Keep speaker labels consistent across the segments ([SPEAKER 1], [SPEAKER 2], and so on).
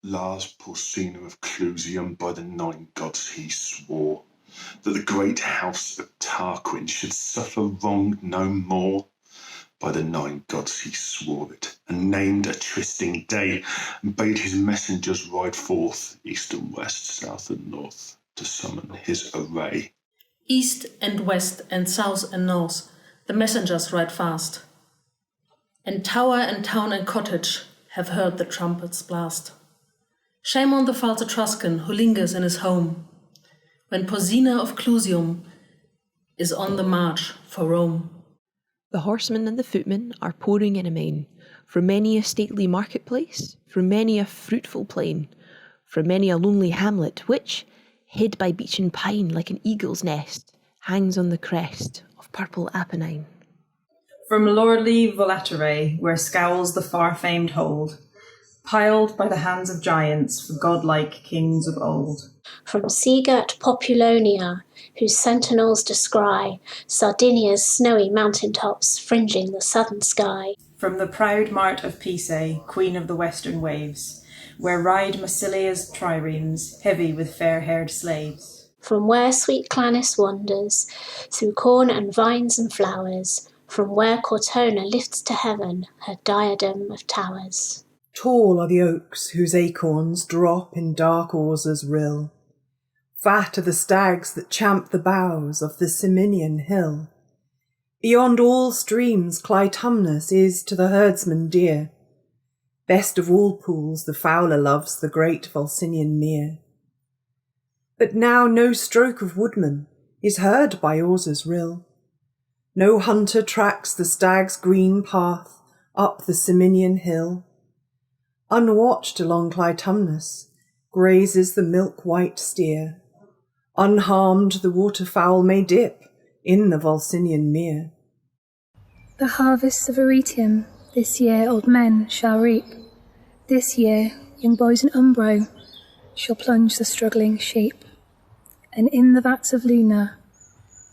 [SPEAKER 1] Lars Porsena of Cluseum, by the 9 gods he swore that the great house of Tarquin should suffer wrong no more. By the 9 gods he swore it, and named a trysting day, and bade his messengers ride forth, east and west, south and north, to summon his array.
[SPEAKER 2] East and west and south and north, the messengers ride fast. And tower and town and cottage have heard the trumpets blast. Shame on the false Etruscan who lingers in his home, when Porsena of Cluseum is on the march for Rome.
[SPEAKER 3] The horsemen and the footmen are pouring in amain, from many a stately marketplace, from many a fruitful plain, from many a lonely hamlet, which, hid by beech and pine like an eagle's nest, hangs on the crest of purple Apennine.
[SPEAKER 4] From lordly Volaterrae, where scowls the far-famed hold, piled by the hands of giants for godlike kings of old.
[SPEAKER 5] From sea-girt Populonia, whose sentinels descry Sardinia's snowy mountain-tops fringing the southern sky.
[SPEAKER 4] From the proud mart of Pisae, queen of the western waves, where ride Massilia's triremes, heavy with fair-haired slaves.
[SPEAKER 5] From where sweet Clanis wanders, through corn and vines and flowers, from where Cortona lifts to heaven her diadem of towers.
[SPEAKER 6] Tall are the oaks whose acorns drop in dark Auser's rill. Fat are the stags that champ the boughs of the Ciminian hill. Beyond all streams Clytumnus is to the herdsman dear. Best of all pools the fowler loves the great Volsinian mere. But now no stroke of woodman is heard by Auser's rill. No hunter tracks the stag's green path up the Ciminian hill. Unwatched along Clytumnus grazes the milk-white steer. Unharmed the waterfowl may dip in the Volsinian mere.
[SPEAKER 7] The harvests of Horatium this year old men shall reap. This year young boys in Umbro shall plunge the struggling sheep. And in the vats of Luna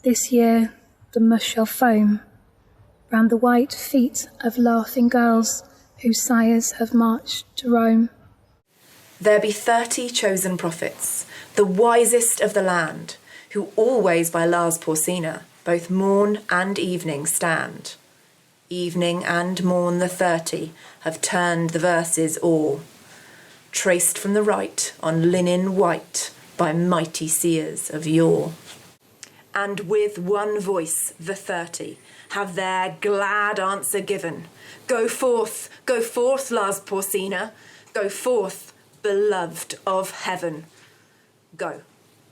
[SPEAKER 7] this year the mush shall foam round the white feet of laughing girls whose sires have marched to Rome.
[SPEAKER 8] There be 30 chosen prophets, the wisest of the land, who always by Lars Porsena both morn and evening stand. Evening and morn the 30 have turned the verses all, traced from the right on linen white by mighty seers of yore. And with one voice the 30 have their glad answer given. Go forth, Lars Porsena, go forth, beloved of heaven. Go,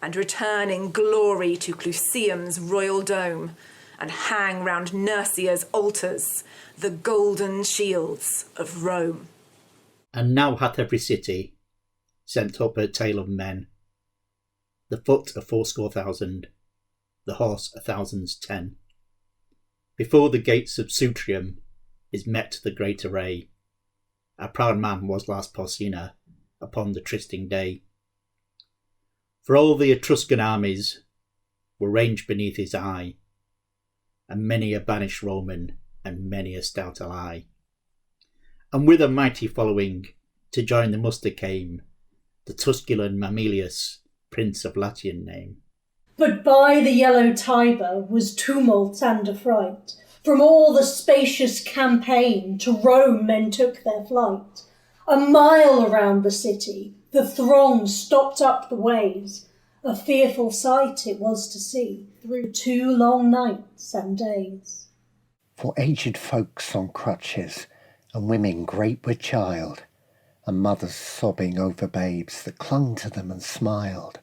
[SPEAKER 8] and return in glory to Cluseum's royal dome, and hang round Nursia's altars the golden shields of Rome.
[SPEAKER 9] And now hath every city sent up her tale of men, the foot 80,000, the horse 1,010. Before the gates of Sutrium is met the great array. A proud man was Lars Porsena upon the trysting day. For all the Etruscan armies were ranged beneath his eye, and many a banished Roman and many a stout ally. And with a mighty following to join the muster came the Tusculan Mamilius, prince of Latian name.
[SPEAKER 10] But by the yellow Tiber was tumult and affright. From all the spacious campaign to Rome men took their flight. A mile around the city the throng stopped up the ways. A fearful sight it was to see through 2 long nights and days.
[SPEAKER 11] For aged folks on crutches, and women great with child, and mothers sobbing over babes that clung to them and smiled,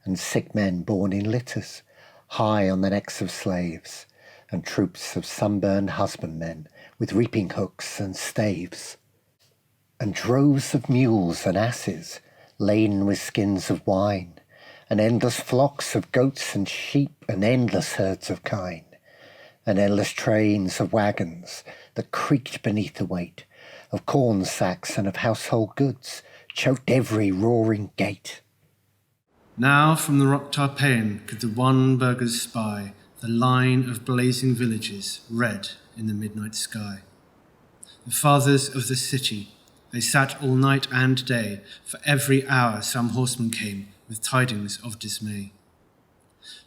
[SPEAKER 11] and sick men borne in litters, high on the necks of slaves, and troops of sunburned husbandmen with reaping hooks and staves, and droves of mules and asses laden with skins of wine, and endless flocks of goats and sheep, and endless herds of kine, and endless trains of wagons that creaked beneath the weight of corn sacks and of household goods, choked every roaring gate.
[SPEAKER 12] Now from the rock Tarpeian could the one burghers spy the line of blazing villages red in the midnight sky. The fathers of the city They sat all night and day, for every hour some horseman came with tidings of dismay.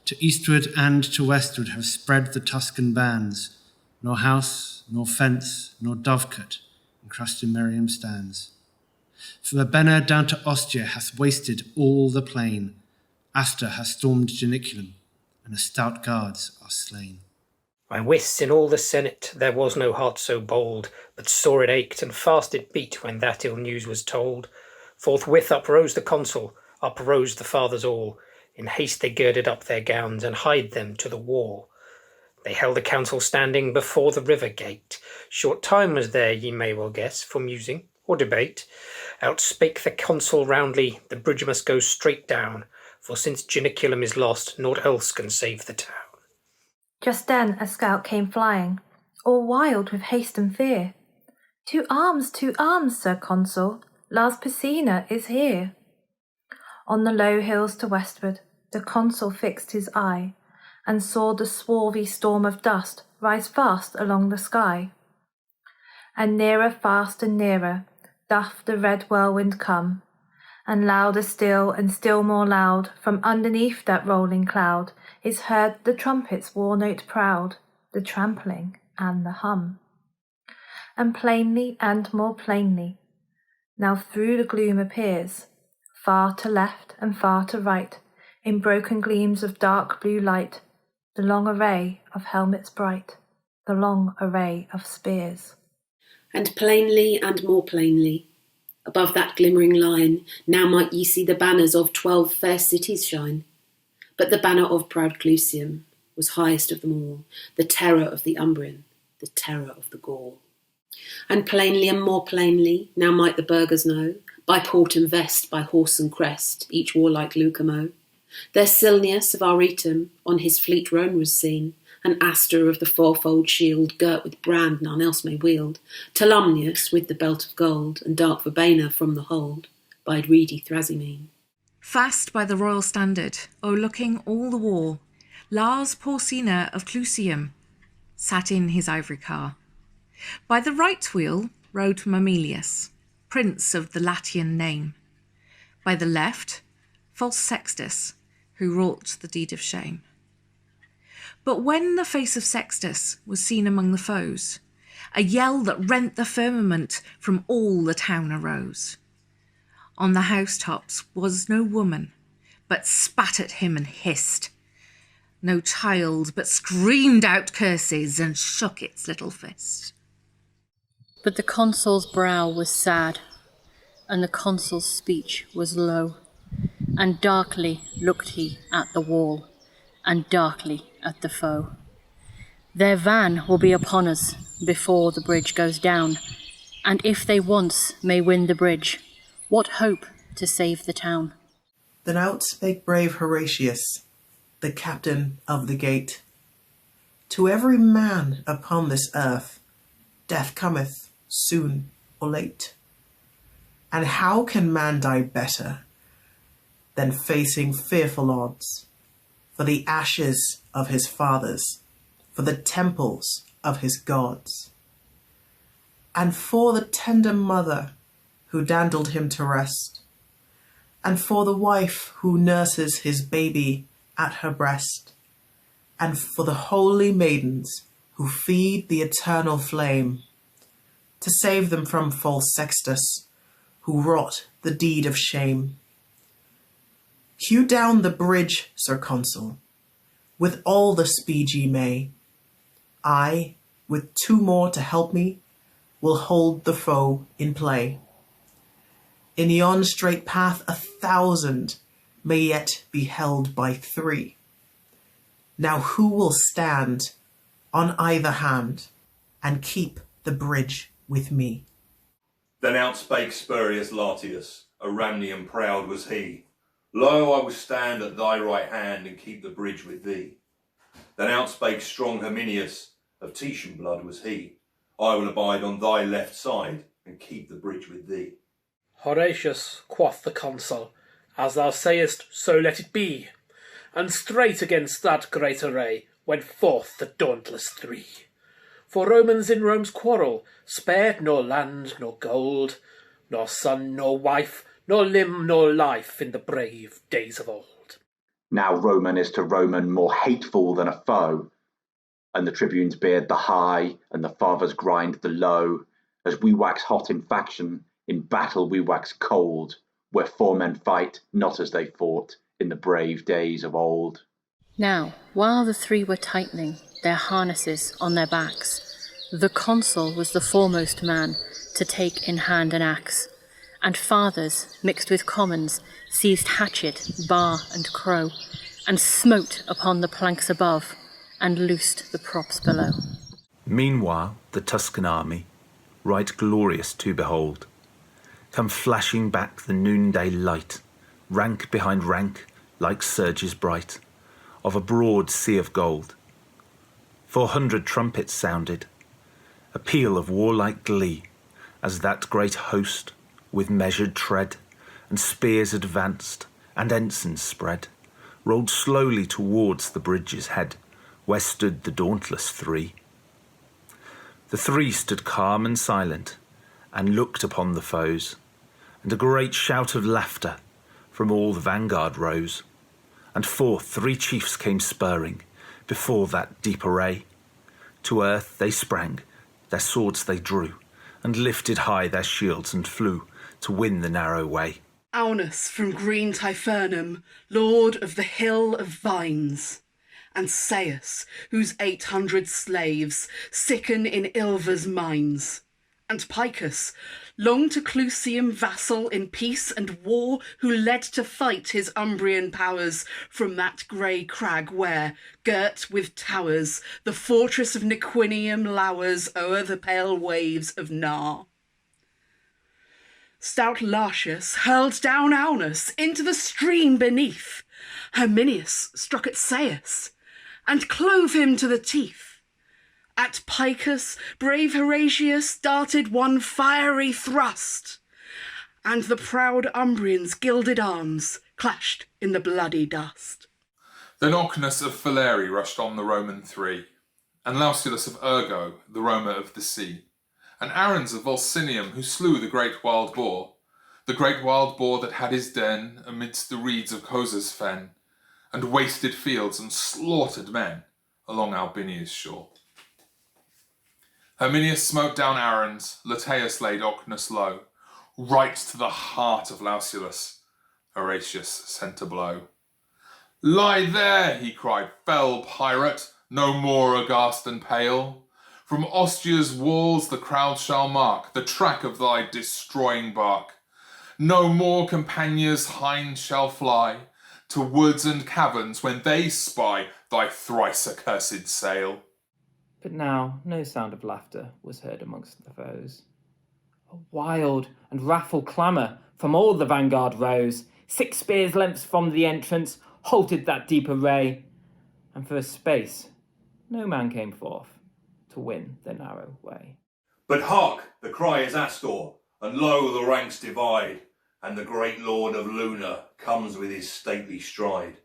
[SPEAKER 12] To eastward and to westward have spread the Tuscan bands, nor house, nor fence, nor dovecot in crusty Miriam stands. From Ravenna down to Ostia hath wasted all the plain. Astur hath stormed Janiculum, and the stout guards are slain.
[SPEAKER 13] I wist in all the senate there was no heart so bold, but sore it ached and fast it beat when that ill news was told. Forthwith uprose the consul, uprose the fathers all. In haste they girded up their gowns and hied them to the wall. They held a council standing before the river gate. Short time was there, ye may well guess, for musing or debate. Out spake the consul roundly, the bridge must go straight down, for since Janiculum is lost, naught else can save the town.
[SPEAKER 14] Just then a scout came flying, all wild with haste and fear. To arms, Sir Consul, Lars Porsena is here. On the low hills to westward, the consul fixed his eye, and saw the swarthy storm of dust rise fast along the sky. And nearer, fast and nearer, doth the red whirlwind come, and louder still and still more loud, from underneath that rolling cloud, is heard the trumpet's war note proud, the trampling and the hum. And plainly and more plainly, now through the gloom appears, far to left and far to right, in broken gleams of dark blue light, the long array of helmets bright, the long array of spears.
[SPEAKER 15] And plainly and more plainly, above that glimmering line, now might ye see the banners of 12 fair cities shine. But the banner of proud Cluseum was highest of them all, the terror of the Umbrian, the terror of the Gaul. And plainly and more plainly, now might the burghers know, by port and vest, by horse and crest, each warlike Lucamo. There Silnius of Arietum on his fleet roan was seen, and Astur of the fourfold shield, girt with brand none else may wield, Tolumnius with the belt of gold, and dark Verbena from the hold, bide reedy Thrasymene.
[SPEAKER 16] Fast by the royal standard, o'erlooking all the war, Lars Porsena of Cluseum sat in his ivory car. By the right wheel rode Mamelius, prince of the Latian name. By the left, false Sextus, who wrought the deed of shame. But when the face of Sextus was seen among the foes, a yell that rent the firmament from all the town arose. On the housetops was no woman, but spat at him and hissed. No child, but screamed out curses and shook its little fist.
[SPEAKER 17] But the consul's brow was sad, and the consul's speech was low, and darkly looked he at the wall, and darkly at the foe. Their van will be upon us before the bridge goes down, and if they once may win the bridge, what hope to save the town?
[SPEAKER 18] Then out spake brave Horatius, the captain of the gate. To every man upon this earth, death cometh soon or late. And how can man die better than facing fearful odds for the ashes of his fathers, for the temples of his gods, and for the tender mother who dandled him to rest, and for the wife who nurses his baby at her breast, and for the holy maidens who feed the eternal flame, to save them from false Sextus, who wrought the deed of shame. Hew down the bridge, Sir Consul, with all the speed ye may. I, with 2 more to help me, will hold the foe in play. In yon straight path 1,000 may yet be held by 3. Now who will stand on either hand and keep the bridge with me?
[SPEAKER 19] Then outspake Spurius Latius, a Ramnian proud was he. Lo, I will stand at thy right hand and keep the bridge with thee. Then outspake strong Herminius, of Titian blood was he. I will abide on thy left side and keep the bridge with thee.
[SPEAKER 20] Horatius, quoth the consul, as thou sayest, so let it be. And straight against that great array went forth the dauntless 3. For Romans in Rome's quarrel spared nor land nor gold, nor son, nor wife, nor limb, nor life in the brave days of old.
[SPEAKER 21] Now Roman is to Roman more hateful than a foe, and the tribunes beard the high, and the fathers grind the low. As we wax hot in faction, in battle we wax cold, where four men fight not as they fought in the brave days of old.
[SPEAKER 17] Now, while the three were tightening their harnesses on their backs, the consul was the foremost man to take in hand an axe, and fathers, mixed with commons, seized hatchet, bar, and crow, and smote upon the planks above, and loosed the props below.
[SPEAKER 22] Meanwhile, the Tuscan army, right glorious to behold, come flashing back the noonday light, rank behind rank, like surges bright, of a broad sea of gold. 400 trumpets sounded, a peal of warlike glee, as that great host, with measured tread, and spears advanced, and ensigns spread, rolled slowly towards the bridge's head, where stood the dauntless three. The three stood calm and silent, and looked upon the foes, and a great shout of laughter from all the vanguard rose, and forth 3 chiefs came spurring before that deep array. To earth they sprang, their swords they drew, and lifted high their shields and flew to win the narrow way.
[SPEAKER 23] Aunus from green Tifernum, lord of the hill of vines, and Seius, whose 800 slaves sicken in Ilva's mines, and Picus, long to Cluseum vassal in peace and war, who led to fight his Umbrian powers from that grey crag where, girt with towers, the fortress of Nequinium lowers o'er the pale waves of Nar. Stout Lartius hurled down Aunus into the stream beneath. Herminius struck at Seius, and clove him to the teeth. At Picus, brave Horatius darted one fiery thrust, and the proud Umbrians' gilded arms clashed in the bloody dust.
[SPEAKER 24] Then Ocnus of Philae rushed on the Roman 3, and Lausulus of Ergo, the roamer of the sea, and Arruns of Volsinium, who slew the great wild boar that had his den amidst the reeds of Cosa's fen, and wasted fields and slaughtered men along Albinia's shore. Herminius smote down Arruns, Lateus laid Ocnus low, right to the heart of Lausulus. Horatius sent a blow. Lie there, he cried, fell pirate, no more aghast and pale. From Ostia's walls the crowd shall mark the track of thy destroying bark. No more Campania's hinds shall fly to woods and caverns when they spy thy thrice accursed sail.
[SPEAKER 25] But now no sound of laughter was heard amongst the foes. A wild and wrathful clamour from all the vanguard rose. 6 spears' lengths from the entrance halted that deep array, and for a space no man came forth to win the narrow way.
[SPEAKER 19] But hark, the cry is Astor, and lo, the ranks divide, and the great lord of Luna comes with his stately stride.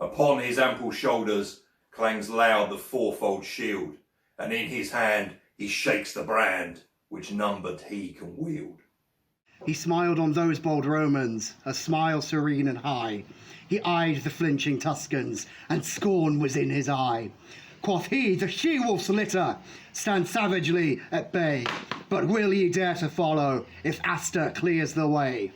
[SPEAKER 19] Upon his ample shoulders clangs loud the fourfold shield, and in his hand he shakes the brand, which none but he can wield.
[SPEAKER 26] He smiled on those bold Romans, a smile serene and high. He eyed the flinching Tuscans, and scorn was in his eye. Quoth he, the she-wolf's litter stand savagely at bay, but will ye dare to follow if Astur clears the way?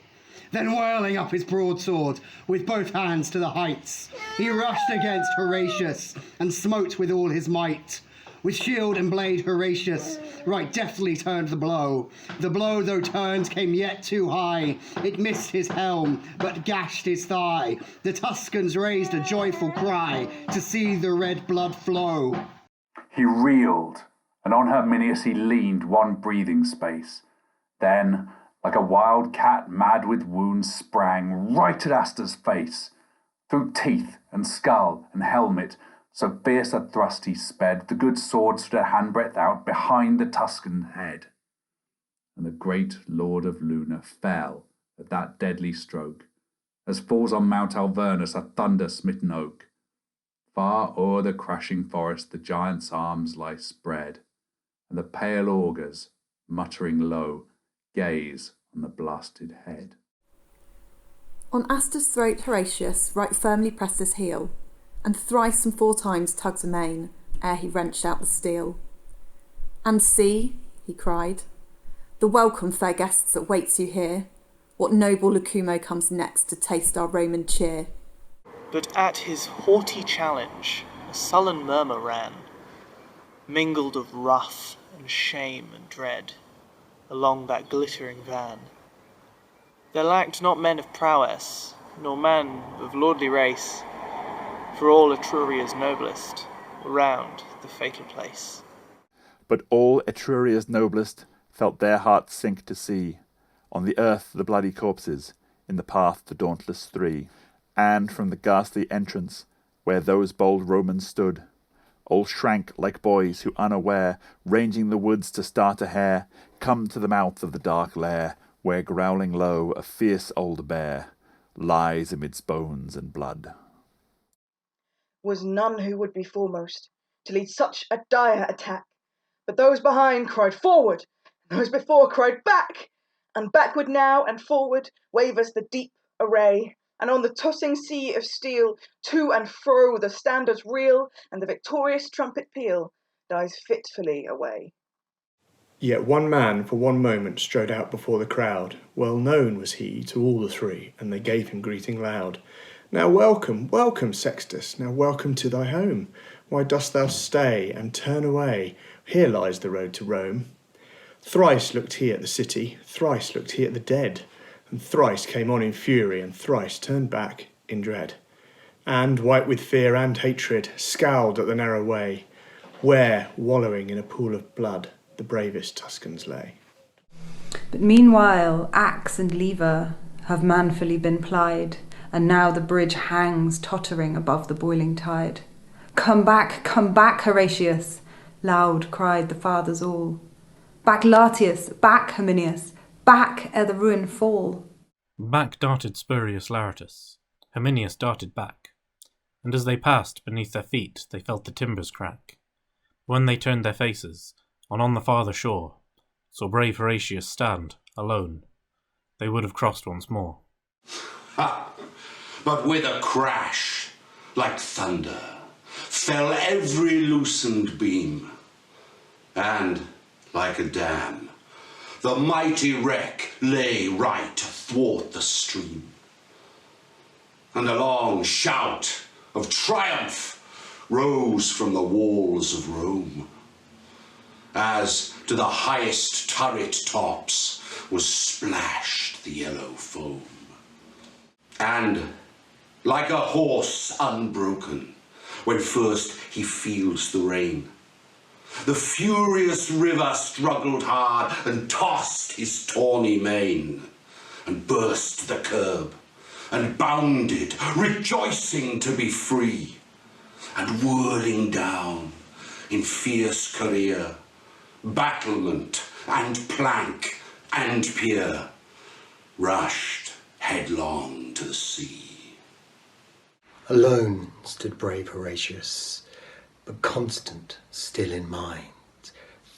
[SPEAKER 26] Then whirling up his broadsword with both hands to the heights, he rushed against Horatius and smote with all his might. With shield and blade Horatius right deftly turned the blow. The blow, though turned, came yet too high. It missed his helm, but gashed his thigh. The Tuscans raised a joyful cry to see the red blood flow.
[SPEAKER 27] He reeled, and on Herminius he leaned one breathing space. Then, like a wild cat mad with wounds, sprang right at Astur's face. Through teeth and skull and helmet, so fierce a thrust he sped, the good sword stood a handbreadth out behind the Tuscan head. And the great lord of Luna fell at that deadly stroke, as falls on Mount Alvernus a thunder-smitten oak. Far o'er the crashing forest the giant's arms lie spread, and the pale augurs, muttering low, gaze on the blasted head.
[SPEAKER 1] On Astur's throat Horatius right firmly pressed his heel, and thrice and 4 times tugged amain, ere he wrenched out the steel. And see, he cried, the welcome, fair guests, that waits you here. What noble Lucumo comes next to taste our Roman cheer?
[SPEAKER 2] But at his haughty challenge a sullen murmur ran, mingled of wrath and shame and dread, along that glittering van. There lacked not men of prowess, nor men of lordly race, for all Etruria's noblest were round the fatal place.
[SPEAKER 27] But all Etruria's noblest felt their hearts sink to see, on the earth the bloody corpses, in the path the dauntless 3, and from the ghastly entrance, where those bold Romans stood, all shrank like boys who unaware, ranging the woods to start a hare, come to the mouth of the dark lair, where growling low a fierce old bear lies amidst bones and blood.
[SPEAKER 3] Was none who would be foremost to lead such a dire attack, but those behind cried forward, and those before cried back, and backward now and forward wavers the deep array, and on the tossing sea of steel to and fro the standards reel, and the victorious trumpet peal dies fitfully away.
[SPEAKER 4] Yet one man for one moment strode out before the crowd. Well known was he to all the 3, and they gave him greeting loud. Now welcome, welcome, Sextus, now welcome to thy home. Why dost thou stay and turn away? Here lies the road to Rome. Thrice looked he at the city, thrice looked he at the dead, and thrice came on in fury, and thrice turned back in dread. And, white with fear and hatred, scowled at the narrow way, where, wallowing in a pool of blood, the bravest Tuscans lay.
[SPEAKER 5] But meanwhile axe and lever have manfully been plied, and now the bridge hangs tottering above the boiling tide. Come back, Horatius! Loud cried the fathers all. Back, Latius! Back, Herminius! Back, ere the ruin fall!
[SPEAKER 6] Back darted Spurius Laratus. Herminius darted back, and as they passed beneath their feet they felt the timbers crack. When they turned their faces, on the farther shore, saw brave Horatius stand, alone. They would have crossed once more.
[SPEAKER 7] Ha! But with a crash, like thunder, fell every loosened beam, and, like a dam, the mighty wreck lay right athwart the stream. And a long shout of triumph rose from the walls of Rome, as to the highest turret tops was splashed the yellow foam. And, like a horse unbroken, when first he feels the rein, the furious river struggled hard and tossed his tawny mane, and burst the curb, and bounded, rejoicing to be free, and whirling down in fierce career, battlement and plank and pier, rushed headlong to the sea.
[SPEAKER 11] Alone stood brave Horatius, but constant still in mind,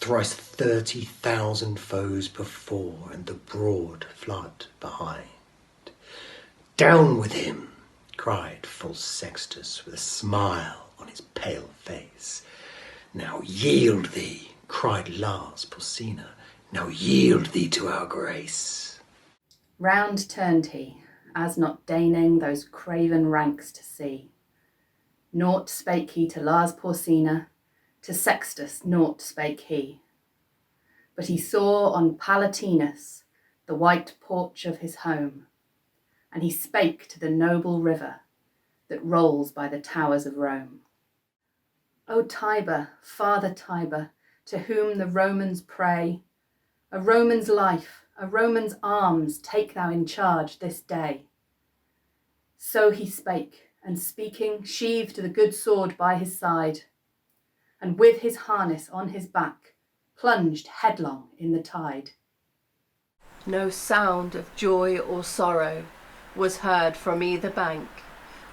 [SPEAKER 11] thrice 30,000 foes before and the broad flood behind. Down with him, cried false Sextus with a smile on his pale face. Now yield thee, cried Lars Porsena, now yield thee to our grace.
[SPEAKER 28] Round turned he, as not deigning those craven ranks to see. Naught spake he to Lars Porsena, to Sextus naught spake he. But he saw on Palatinus the white porch of his home, and he spake to the noble river that rolls by the towers of Rome. O Tiber, Father Tiber, to whom the Romans pray, a Roman's life, a Roman's arms take thou in charge this day. So he spake, and speaking, sheathed the good sword by his side, and with his harness on his back, plunged headlong in the tide.
[SPEAKER 29] No sound of joy or sorrow was heard from either bank,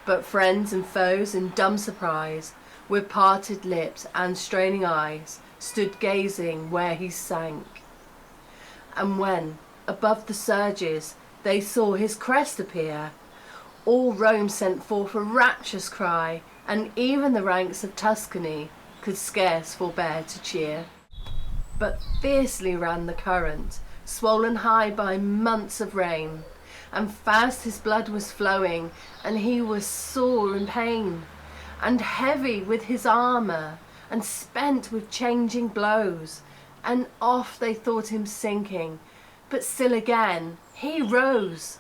[SPEAKER 29] but friends and foes in dumb surprise, with parted lips and straining eyes, stood gazing where he sank. And when, above the surges, they saw his crest appear. All Rome sent forth a rapturous cry, and even the ranks of Tuscany could scarce forbear to cheer. But fiercely ran the current, swollen high by months of rain, and fast his blood was flowing, and he was sore in pain, and heavy with his armour, and spent with changing blows, and oft they thought him sinking, but still again he rose.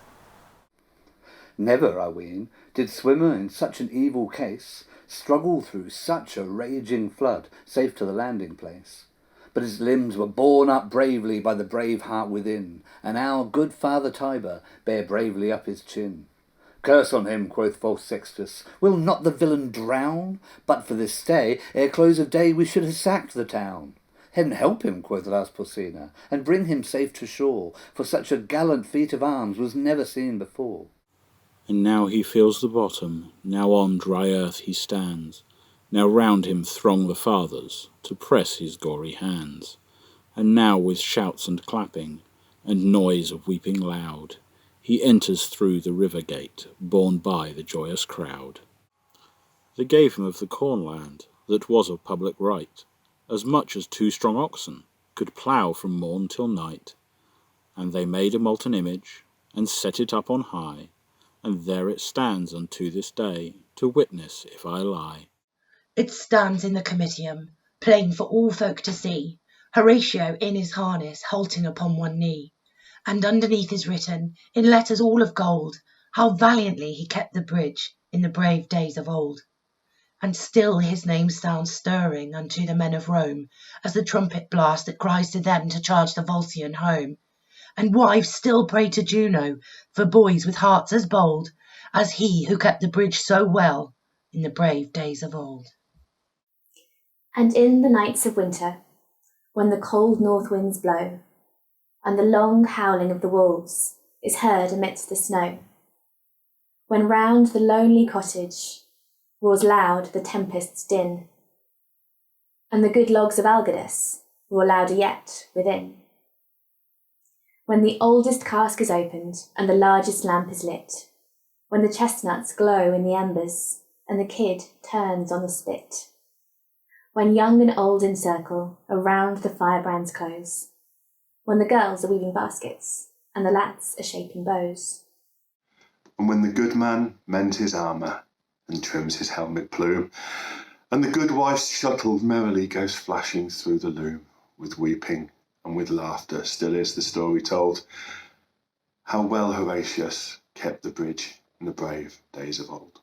[SPEAKER 8] Never, I ween, did swimmer in such an evil case struggle through such a raging flood, safe to the landing place. But his limbs were borne up bravely by the brave heart within, and our good Father Tiber bare bravely up his chin. Curse on him, quoth false Sextus, will not the villain drown? But for this stay, ere close of day we should have sacked the town. Heaven help him, quoth Lars Porsena, and bring him safe to shore, for such a gallant feat of arms was never seen before.
[SPEAKER 9] And now he feels the bottom, now on dry earth he stands, now round him throng the fathers, to press his gory hands, and now with shouts and clapping, and noise of weeping loud, he enters through the river gate, borne by the joyous crowd. They gave him of the cornland, that was of public right, as much as 2 strong oxen could plough from morn till night. And they made a molten image, and set it up on high, and there it stands unto this day, to witness if I lie.
[SPEAKER 10] It stands in the comitium, plain for all folk to see, Horatio in his harness, halting upon one knee, and underneath is written, in letters all of gold, how valiantly he kept the bridge in the brave days of old. And still his name sounds stirring unto the men of Rome, as the trumpet blast that cries to them to charge the Volscian home. And wives still pray to Juno for boys with hearts as bold as he who kept the bridge so well in the brave days of old.
[SPEAKER 12] And in the nights of winter, when the cold north winds blow, and the long howling of the wolves is heard amidst the snow, when round the lonely cottage roars loud the tempest's din, and the good logs of Algidus roar louder yet within, when the oldest cask is opened and the largest lamp is lit, when the chestnuts glow in the embers and the kid turns on the spit, when young and old encircle around the firebrands close, when the girls are weaving baskets and the lads are shaping bows,
[SPEAKER 13] and when the good man mends his armour and trims his helmet plume, and the good wife's shuttle merrily goes flashing through the loom, with weeping and with laughter still is the story told, how well Horatius kept the bridge in the brave days of old.